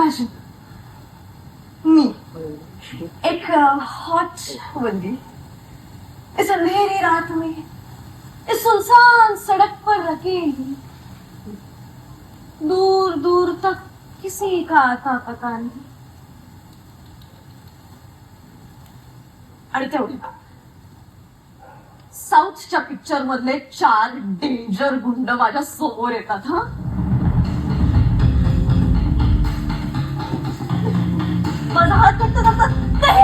Imagine मी एक hot बंदी इस अंधेरी रात में इस सुनसान सड़क पर अकेली, दूर दूर तक किसी का आता पता नहीं. आणि तेवढे साऊथच्या पिक्चर मधले 4 डेंजर गुंड माझ्या समोर येतात. हा माझा हात फक्त जातात. नाही,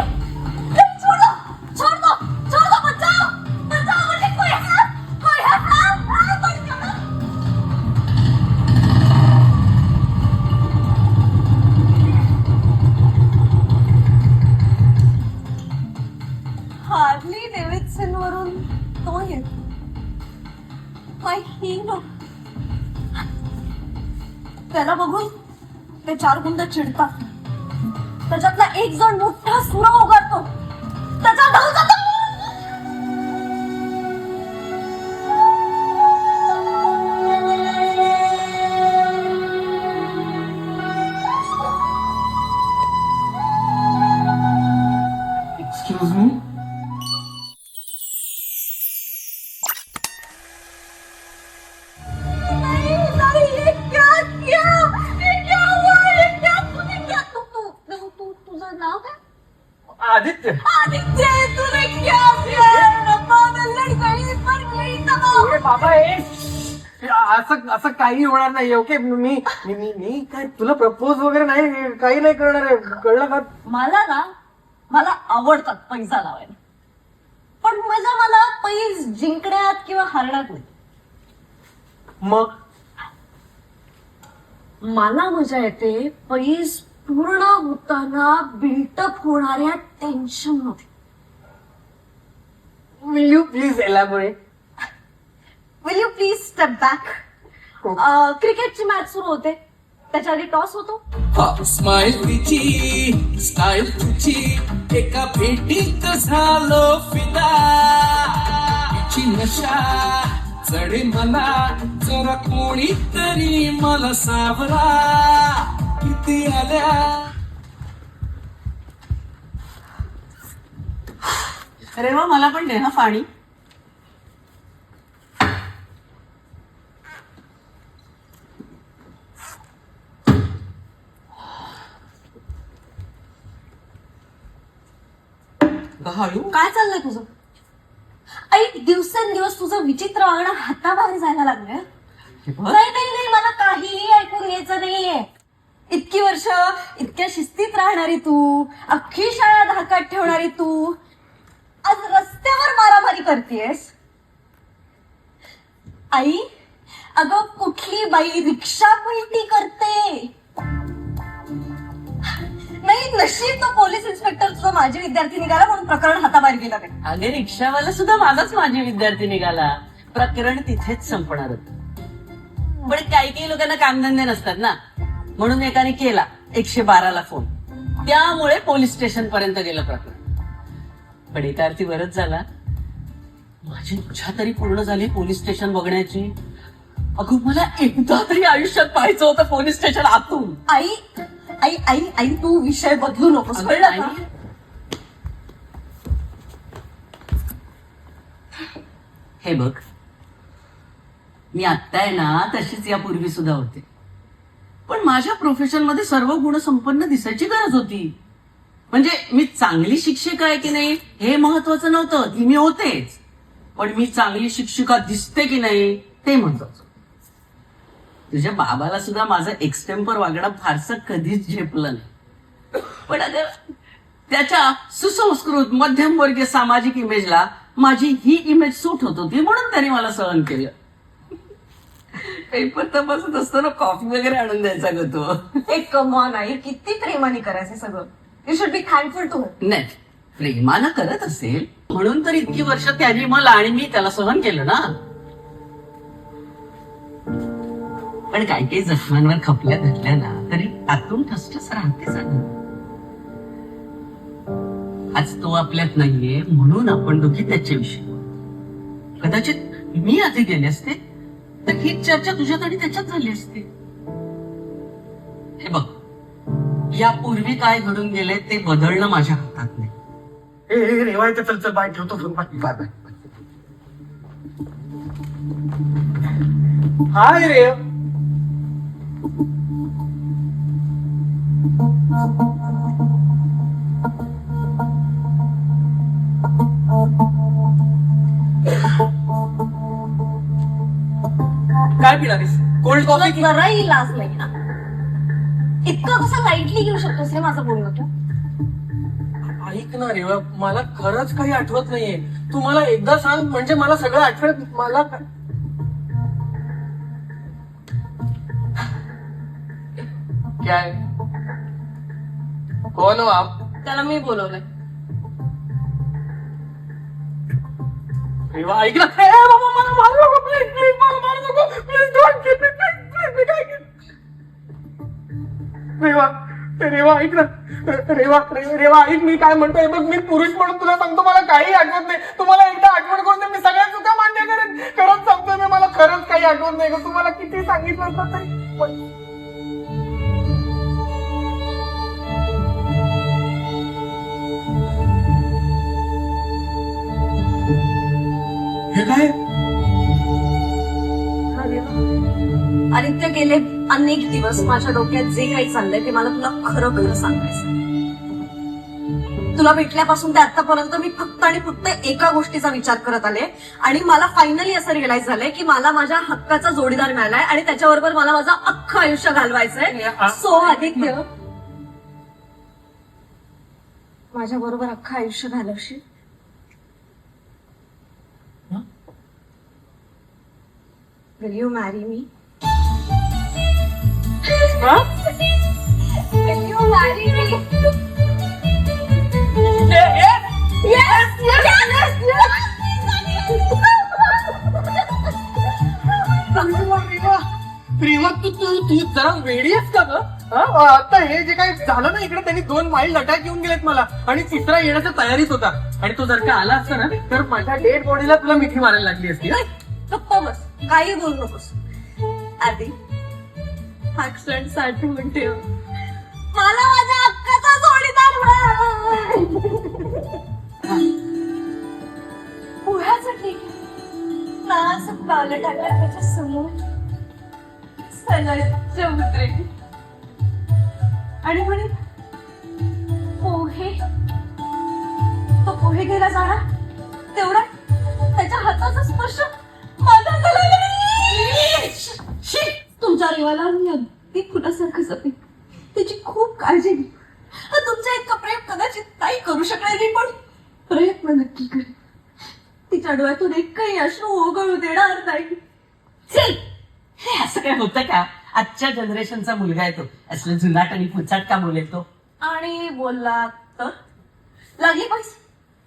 नाही, छोड़ दो, छोड़ दो, छोड़ दो, बचाओ, बचाओ, मुझे कोई है, बचाओ. हार्ली डेव्हिडसन वरून तो येतो. माय हिरो. त्याला बघून ते 4 गुंड चिडतात. त्याच्यातला एक जण मोठा सुरा उगारतो. त्याचा धाव जातो. Excuse me. आदित्य. आदित्य, तूने क्या किया? पागल लड़की पर गई तबाह. ए बाबा, असं काही होणार नाही. ओके, मी मी मी काय तुला प्रपोज वगैरे नाही, काही नाही करणार आहे, कळलं का? मला आवडतात पैसा लावायला, पण मला पैस जिंकण्यात किंवा हरण्यात नाही. मग मला मजा येते पैस पूर्ण होताना बिल्टअप होणाऱ्या टेन्शन मध्ये. Will you please elaborate? Will you please step back? क्रिकेटची मॅच सुरू होते, त्याच्या आधी टॉस होतो. स्माइल तिची, स्टाईल तुझी, एका भेटीत झालो फिदा. तिची नशा चढे मला, जरा कोणीतरी मला सावरा. किती आल्या. अरे वा, मला पण दे ना पाणी. काय चाललंय तुझं? आई, दिवसेंदिवस तुझं विचित्र वागणं हाताबाहेर जायला लागलंय. नाही नाही नाही, मला काहीही ऐकून घ्यायचं नाहीये. इतकी वर्ष इतक्या शिस्तीत राहणारी तू, अख्खी शाळा धाकात ठेवणारी तू, आज रस्त्यावर मारामारी करतेस. आई, अगं कुठली बाई रिक्षा पलटी करते? नाही, नशीब तो पोलीस इन्स्पेक्टर तुझा माजी विद्यार्थी निघाला म्हणून प्रकरण हाताबाहेर गेलं. अगे, रिक्षावाला सुद्धा माझाच माजी विद्यार्थी निघाला. प्रकरण तिथेच संपणार होतं. पण काही लोकांना कामधंदे नसतात ना, म्हणून एकाने केला 112ला फोन. त्यामुळे पोलीस स्टेशन पर्यंत गेलं प्रकरण. पण एका अर्थी बरंच झाला, माझी इच्छा तरी पूर्ण झाली पोलीस स्टेशन बघण्याची. अगं, मला एकदा तरी आयुष्यात पाहायचं होतं पोलीस स्टेशन आतून. आई आई आई आई, तू विषय बदलू नकोस, कळलं का? हे बघ, मी आत्ता आहे ना तशीच यापूर्वी सुद्धा होते, पण माझ्या प्रोफेशन मध्ये सर्व गुण संपन्न दिसायची गरज होती. म्हणजे मी चांगली शिक्षिका आहे की नाही हे महत्वाचं नव्हतं, ती मी होतेच. पण मी चांगली शिक्षिका दिसते की नाही ते महत्वाचं. तुझ्या बाबाला सुद्धा माझं एक्सटेम्पर वागणं फारसं कधीच झेपलं नाही. पण अगं, त्याच्या सुसंस्कृत मध्यमवर्गीय सामाजिक इमेजला माझी ही इमेज सूट होत होती, म्हणून त्याने मला सहन केलं. पेपर तपासत असताना कॉफी वगैरे आणून द्यायचा ग तो. एक कमॉन आई, किती प्रेमाने करायचं सगळं. You should be thankful to. नाही, प्रेमानं करत असेल म्हणून तर इतकी वर्ष त्याने मला आणि मी त्याला सहन केलं ना. पण काही काही जखमांवर खपल्या घातल्या ना तरी आतून ठसठस राहतेच ना. आज तो आपल्यात नाहीये म्हणून आपण दोघी त्याच्याविषयी. कदाचित मी आधी गेले असते तर ही चर्चा तुझ्यात आणि त्याच्यात झाली असते. हे बघ, यापूर्वी काय घडून गेले ते बदलणं माझ्या हातात नाही. ए रेवा इथे चल चल बाय ठेवतो फोन बाय बाय बाय. हाय रे. काय पिणारीस? कोल्ड तुला कॉफी? जराही लाज नाही ना. इतकं कसं लाईटली घेऊ शकतोस हे माझं बोलणं तू? ऐक ना रेवा, मला खरंच काही आठवत नाहीये. तू मला एकदा सांग म्हणजे मला सगळं आठवत. मला काय कोण हो आप? त्याला मी बोलवलंय. रेवा ऐक ना. ए बाबा मला मारू नको प्लीज प्लीज मला मारू नको please don't kill me please मी काय रेवा रेवा ऐक ना. रेवा ऐक मी काय म्हणतोय बघ. मी पुरुष म्हणून तुला सांगतो मला काही आठवत नाही. तुम्हाला एकदा आठवण करून दे मी सगळ्या चुका मान्य करेन. खरंच सांगतोय मी मला खरंच काही आठवत नाही. तुम्हाला किती सांगितलं असतं तरी. हे काय? आदित्य गेले अनेक दिवस माझ्या डोक्यात जे काही चाललंय ते मला तुला खरं खरं सांगायचं. तुला भेटल्यापासून ते आतापर्यंत मी फक्त आणि फक्त एका गोष्टीचा विचार करत आले आणि मला फायनली असं रिअलाइज झालंय की मला माझ्या हक्काचा जोडीदार मिळालाय आणि त्याच्याबरोबर मला माझं अख्खं आयुष्य घालवायचंय. सो आदित्य माझ्या बरोबर अख्खं आयुष्य घालवशील? Will you marry me? Will you marry me? Yes! Yes! Yes! प्रेमा तू तू तू जरा वेडी आहेस का ग? आता हे जे काही झालं ना इकडे त्यांनी 2 माईल अटॅक येऊन गेलेत मला आणि तिसरा येण्याच्या तयारीत होता. आणि तो जर का आला असता ना तर माझ्या डेड बॉडीला तुला मिठी मारायला लागली असती. गप्प बस, काही बोलू नकोस. आधी हा क्षण साठवून ठेव. मला माझ्या हक्काचा जोडीदार पोह्याचं ठीक आहे ना. असं पावलं टाकलं त्याच्या समोर सलग उतरे आणि म्हणे पोहे. तो पोहे घ्यायला जाणार तेवढा त्याच्या हाताचा स्पर्श माझ्या तुमच्या रेवाला मी अगदी फुटासारखं जपे. त्याची खूप काळजी घे. तुमच्या इतकं प्रेम कदाचित नाही करू शकणार नाही पण प्रयत्न नक्की करेन. तिच्या डोळ्यातून एक काही अश्रू ओघळू देणार नाही. चल, हे असं काय होतं का? आजच्या जनरेशनचा मुलगा आहे तो. असलं जुनाट आणि फुचाट का बोलेल तो? आणि बोलला तर लागले पैसे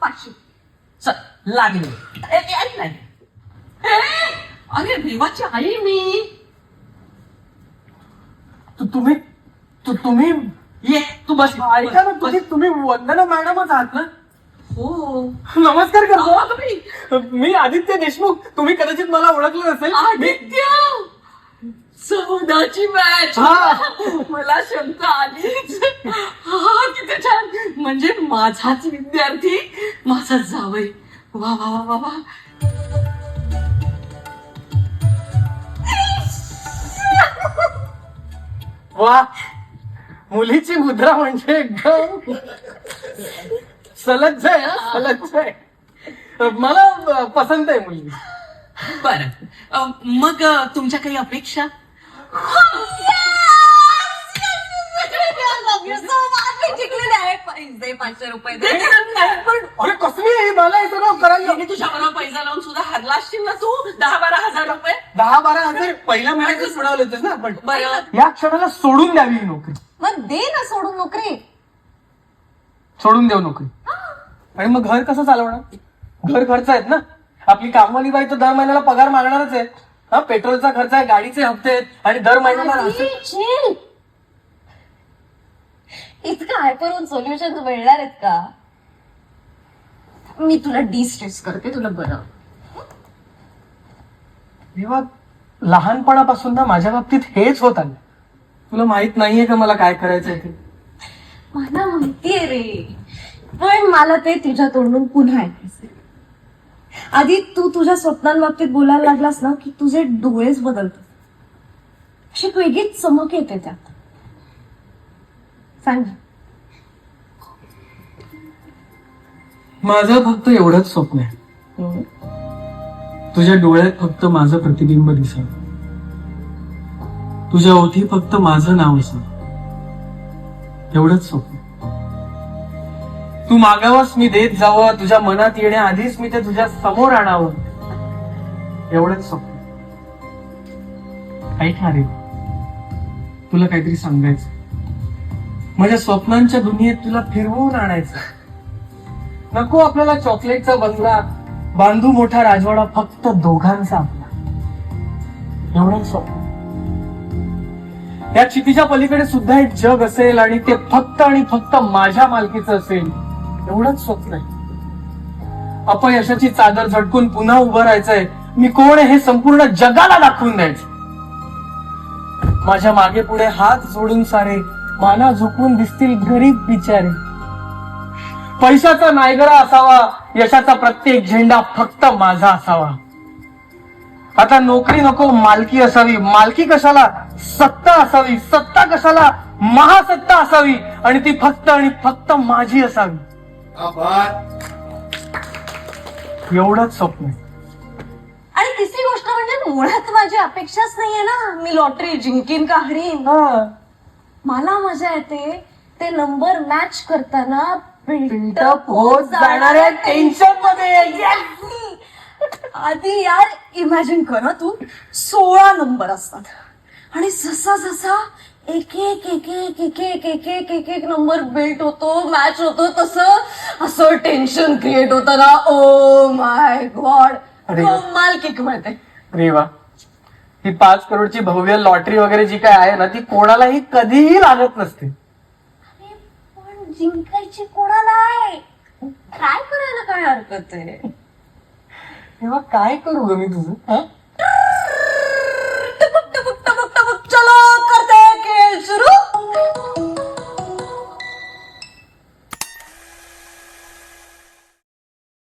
500. चल लागले. ऐक नाही. अरे देवाची आई मी. तुम्ही ये तू बस. ऐका ना तुम्ही वंदना मॅडमच आहात ना? हो. नमस्कार करतो. तुम्ही मी आदित्य देशमुख. तुम्ही कदाचित मला ओळखलं नसेल. आदित्य सौदाची मॅच. मला शंका आलीच. हा किती छान. म्हणजे माझाच विद्यार्थी माझाच जावई. वा वा वा वा वा. वा मुलीची मुद्रा म्हणजे एकदम सलज्ज आहे. सलज्ज आहे. मला पसंत आहे मुलगी. बरं मग तुमच्या काही अपेक्षा? जिंकलेले आहे. पैसे 500 रुपये दे. अरे कसली आहे मला हे सगळं करायला. तुझ्या बरोबर पैसा लावून सुद्धा हरला असशील ना तू. 10-12 हजार रुपये. 10-12 हजार पहिल्या महिन्यातच सोडावले होतेस ना आपण. बरं या क्षणाला सोडून द्यावी ही नोकरी. मग दे ना सोडून नोकरी. सोडून देऊ नोकरी. आणि मग घर कसं चालवणार? घर खर्च आहेत ना. आपली कामवाली बाई तर दर महिन्याला पगार मागणारच आहे. हा पेट्रोलचा खर्च आहे, गाडीचे हप्ते आहेत आणि दर महिन्याला चिल. इतकं हायपरून सोल्युशन मिळणार आहेत का? मी तुला डिस्ट्रेस करते तुला बरं. तेव्हा लहानपणापासून ना माझ्या बाबतीत हेच होत आलं. तुला माहित नाहीये का मला काय करायचंय ते? मला माहितीये रे, पण मला ते तुझ्या तोंडून पुन्हा ऐकायचंय. आधी तू तुझ्या स्वप्नांबाबतीत बोलायला लागलास ना की तुझे डोळेच बदलतात, अशी एक वेगळीच चमक येते त्यात. सांग. माझं फक्त एवढंच स्वप्न आहे, तुझ्या डोळ्यात फक्त माझं प्रतिबिंब दिसावं, तुझ्या ओठी फक्त माझं नाव असावं, एवढंच स्वप्न. तू मागावंस मी देत जावं, तुझ्या मनात येण्याआधीच मी ते तुझ्या समोर आणावं, एवढंच स्वप्न. ऐक ना रे, तुला काहीतरी सांगायचं, माझ्या स्वप्नांच्या दुनियेत तुला फिरवून आणायचं. नको आपल्याला चॉकलेटचा बंगला, बांधू मोठा राजवाडा, फक्त दोघांचा आपला, एवढंच स्वप्न. या चितीच्या पलीकडे सुद्धा एक जग असेल आणि ते फक्त आणि फक्त माझ्या मालकीचं असेल, एवढंच स्वप्न आहे. अपयशाची चादर झटकून पुन्हा उभं राहायचंय, मी कोण आहे हे संपूर्ण जगाला दाखवून द्यायचं. माझ्या मागे पुढे हात जोडून सारे माना झुकून दिसतील गरीब बिचारे. पैशाचा नायगरा असावा, यशाचा प्रत्येक झेंडा फक्त माझा असावा. आता नोकरी नको, मालकी असावी. मालकी कशाला, सत्ता असावी. सत्ता कशाला, महासत्ता असावी, आणि ती फक्त आणि फक्त माझी असावी. एवढंच स्वप्न आहे. आणि तिसरी गोष्ट म्हणजे मुळात माझी अपेक्षाच नाहीये ना मी लॉटरी जिंकीन का हरीन. मला मजा येते ते नंबर मॅच करताना बिल्डअप होत जाणाऱ्या टेन्शन मध्ये. आधी यार इमॅजिन कर ना, तू 16 नंबर असतात आणि जसा जसा एक एक एक एक एक एक एक एक एक एक नंबर बिल्ट होतो, मॅच होतो, तसं असं टेन्शन क्रिएट होतं ना. ओ माय गॉड, कमाल किक मिळते. अरे वा, ही 5 करोडची भव्य लॉटरी वगैरे जी काय आहे ना, ती कोणालाही कधीही लागत नसते. पण जिंकायची कोणाला आहे, ट्राय करायला काय हरकत आहे. तेव्हा काय करू ग मी तुझं.